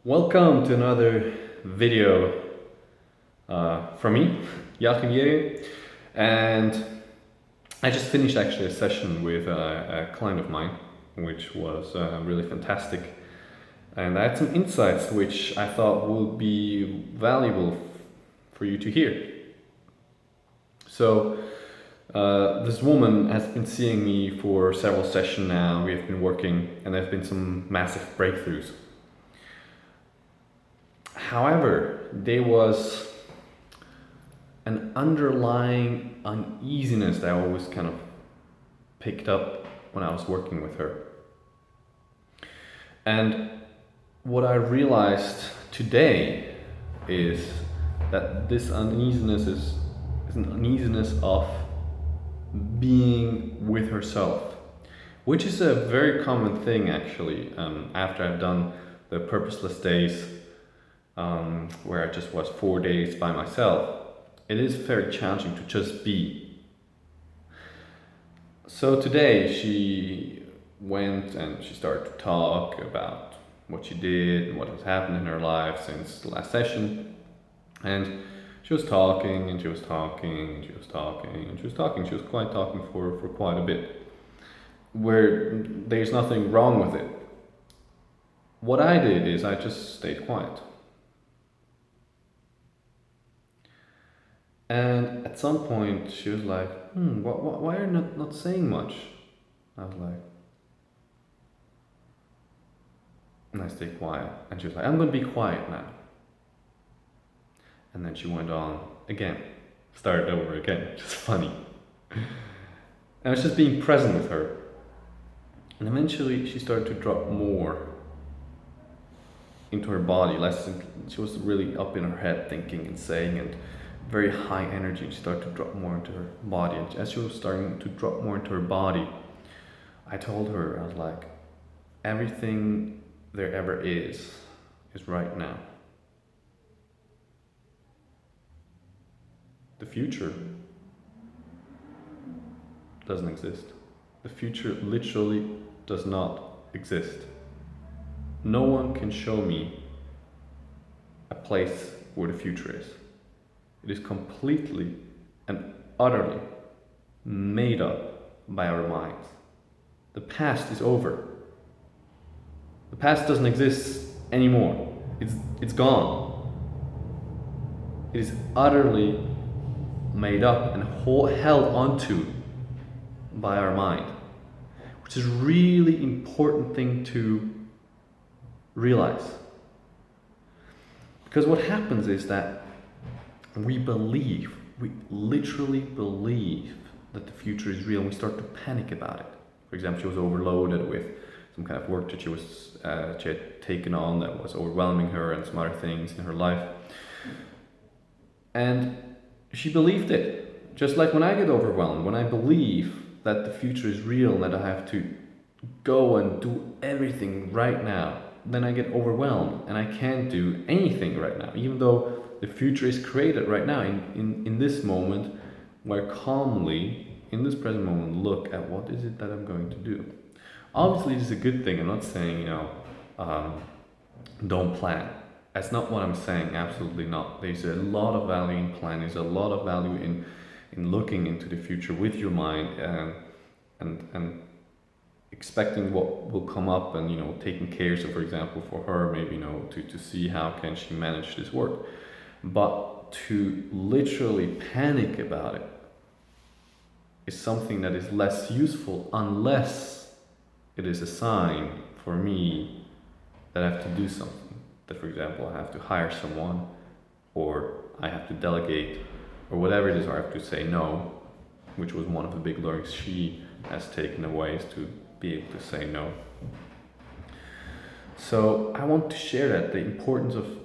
Welcome to another video from me, Joachim Jere, and I just finished actually a session with a client of mine, which was really fantastic, and I had some insights which I thought would be valuable for you to hear. So, this woman has been seeing me for several sessions now. We have been working, and there have been some massive breakthroughs. However, there was an underlying uneasiness that I always kind of picked up when I was working with her. And what I realized today is that this uneasiness is an uneasiness of being with herself, which is a very common thing actually. After I've done the purposeless days, where I just was 4 days by myself, it is very challenging to just be. So today she went and she started to talk about what she did and what has happened in her life since the last session. And she was talking and she was talking and she was talking and she was talking. She was quite talking for quite a bit, where there's nothing wrong with it. What I did is I just stayed quiet. And at some point, she was like, why are you not saying much? I was like, and I stayed quiet. And she was like, I'm going to be quiet now. And then she went on again, started over again, just funny. And I was just being present with her. And eventually, she started to drop more into her body, she was really up in her head thinking and saying, and very high energy. She started to drop more into her body. And as she was starting to drop more into her body, I told her, I was like, everything there ever is right now. The future doesn't exist. The future literally does not exist. No one can show me a place where the future is. It is completely and utterly made up by our minds. The past is over. The past doesn't exist anymore. It's gone. It is utterly made up and held onto by our mind, which is a really important thing to realize. Because what happens is that we literally believe that the future is real, and we start to panic about it. For example, she was overloaded with some kind of work that she had taken on that was overwhelming her, and some other things in her life. And she believed it. Just like when I get overwhelmed, when I believe that the future is real and that I have to go and do everything right now, then I get overwhelmed and I can't do anything right now, even though the future is created right now in this moment, where calmly in this present moment look at what is it that I'm going to do. Obviously this is a good thing. I'm not saying don't plan. That's not what I'm saying. Absolutely not. There's a lot of value in planning. There's a lot of value in looking into the future with your mind and expecting what will come up, and taking care. So for example, for her, maybe to see how can she manage this work. But to literally panic about it is something that is less useful, unless it is a sign for me that I have to do something. That, for example, I have to hire someone, or I have to delegate, or whatever it is, or I have to say no, which was one of the big learnings she has taken away, is to be able to say no. So I want to share that, the importance of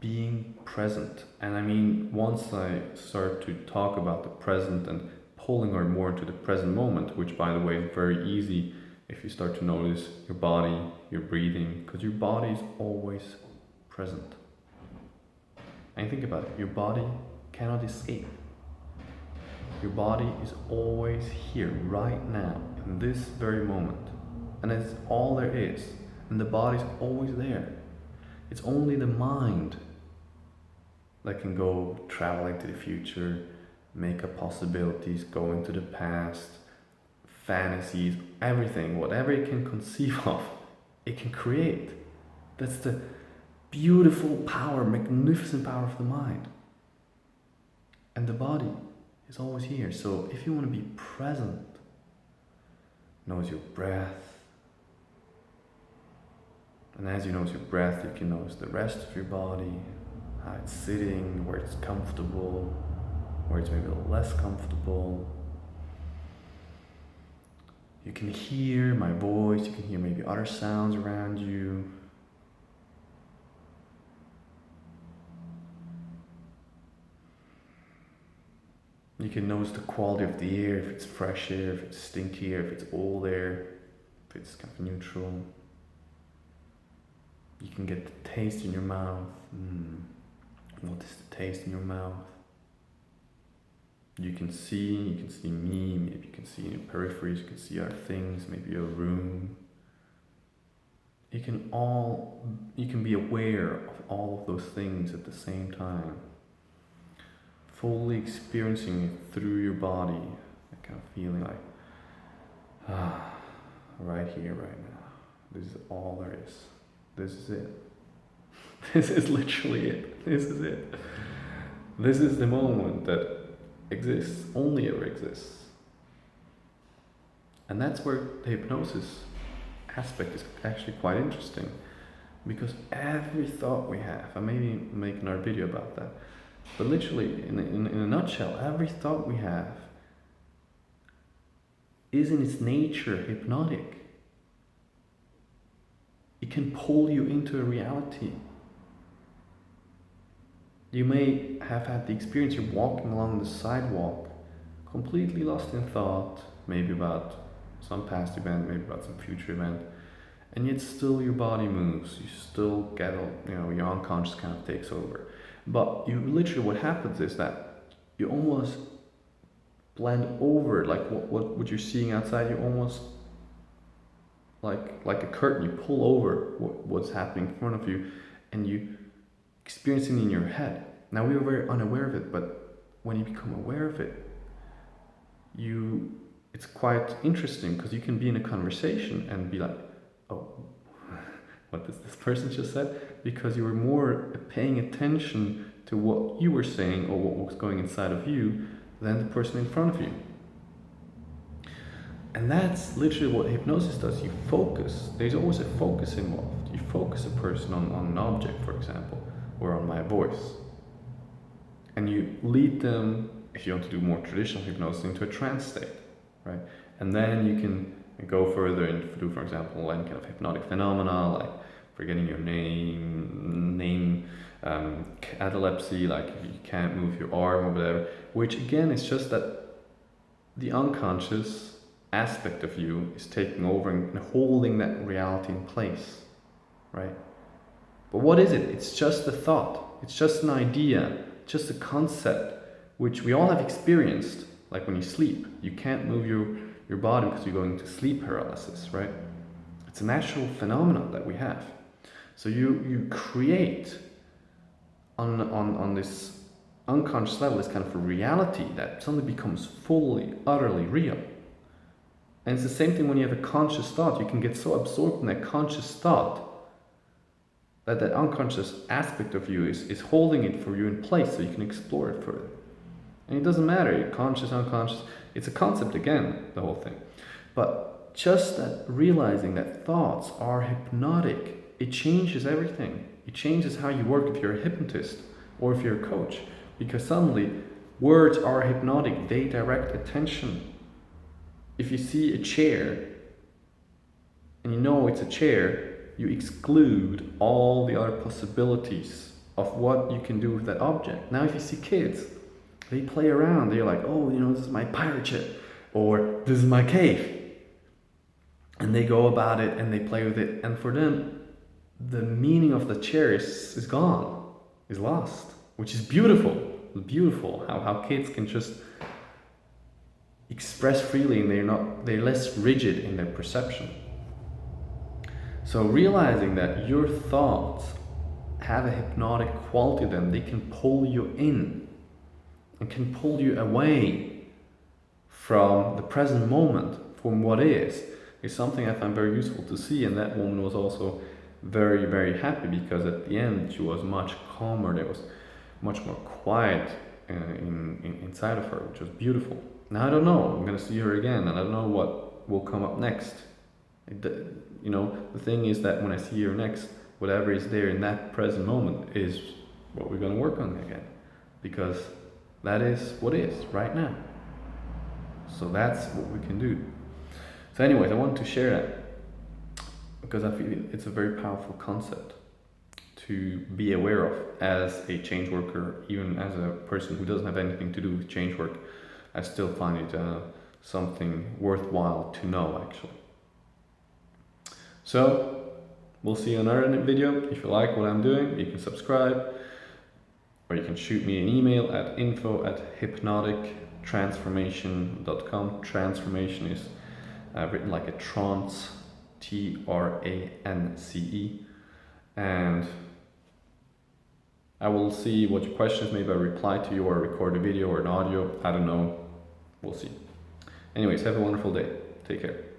being present. And I mean, once I start to talk about the present and pulling her more into the present moment, which by the way is very easy if you start to notice your body, your breathing, because your body is always present. And think about it, your body cannot escape. Your body is always here, right now, in this very moment. And that's all there is. And the body's always there. It's only the mind that can go traveling to the future, make up possibilities, go into the past, fantasies, everything, whatever it can conceive of, it can create. That's the beautiful power, magnificent power of the mind. And the body is always here. So if you want to be present, notice your breath. And as you notice your breath, you can notice the rest of your body, how it's sitting, where it's comfortable, where it's maybe a little less comfortable. You can hear my voice, you can hear maybe other sounds around you. You can notice the quality of the air, if it's fresh air, if it's stinky air, if it's old air, if it's kind of neutral. You can get the taste in your mouth. What is the taste in your mouth? You can see me, maybe you can see in your peripheries, you can see other things, maybe a room. You can be aware of all of those things at the same time. Fully experiencing it through your body, that kind of feeling like, right here, right now. This is all there is. This is it. This is literally it. This is it. This is the moment that exists, only ever exists. And that's where the hypnosis aspect is actually quite interesting, because every thought we have, I maybe make another video about that, but literally in a nutshell, every thought we have is in its nature hypnotic. It can pull you into a reality. You may have had the experience, you're walking along the sidewalk, completely lost in thought, maybe about some past event, maybe about some future event, and yet still your body moves, you still get, your unconscious kind of takes over. But you literally, what happens is that you almost blend over, like what you're seeing outside, you almost, like a curtain, you pull over what's happening in front of you, and you experiencing in your head. Now we were very unaware of it, but when you become aware of it, it's quite interesting, because you can be in a conversation and be like, oh, what does this person just said? Because you were more paying attention to what you were saying or what was going inside of you than the person in front of you. And that's literally what hypnosis does. You focus. There's always a focus involved. You focus a person on an object, for example, or on my voice. And you lead them, if you want to do more traditional hypnosis, into a trance state, right? And then you can go further and do, for example, any kind of hypnotic phenomena, like forgetting your name, catalepsy, like if you can't move your arm or whatever, which again is just that the unconscious aspect of you is taking over and holding that reality in place, right? But what is it? It's just a thought. It's just an idea, just a concept, which we all have experienced. Like when you sleep, you can't move your body because you're going into sleep paralysis, right? It's a natural phenomenon that we have. So you create on this unconscious level this kind of a reality that suddenly becomes fully, utterly real. And it's the same thing when you have a conscious thought. You can get so absorbed in that conscious thought that unconscious aspect of you is holding it for you in place so you can explore it further. And it doesn't matter, conscious, unconscious, it's a concept again, the whole thing. But just that realizing that thoughts are hypnotic, it changes everything. It changes how you work if you're a hypnotist or if you're a coach. Because suddenly, words are hypnotic, they direct attention. If you see a chair, and you know it's a chair, you exclude all the other possibilities of what you can do with that object. Now if you see kids, they play around, they're like, oh, this is my pirate ship, or this is my cave. And they go about it and they play with it, and for them, the meaning of the chair is gone, is lost, which is beautiful. It's beautiful how kids can just express freely and they're less rigid in their perception. So realizing that your thoughts have a hypnotic quality to them. They can pull you in and can pull you away from the present moment, from what is something I find very useful to see. And that woman was also very, very happy, because at the end she was much calmer. There was much more quiet inside of her, which was beautiful. Now I don't know, I'm gonna see her again, and I don't know what will come up next. You know, the thing is that when I see her next, whatever is there in that present moment is what we're gonna work on again, because that is what is right now. So that's what we can do. So anyways, I want to share that because I feel it's a very powerful concept to be aware of as a change worker, even as a person who doesn't have anything to do with change work. I still find it something worthwhile to know, actually. So we'll see you in another video. If you like what I'm doing, you can subscribe, or you can shoot me an email at info@hypnotictransformation.com. Transformation is written like a trance, TRANCE. And I will see what your questions, maybe I reply to you or record a video or an audio, I don't know, we'll see. Anyways, have a wonderful day, take care.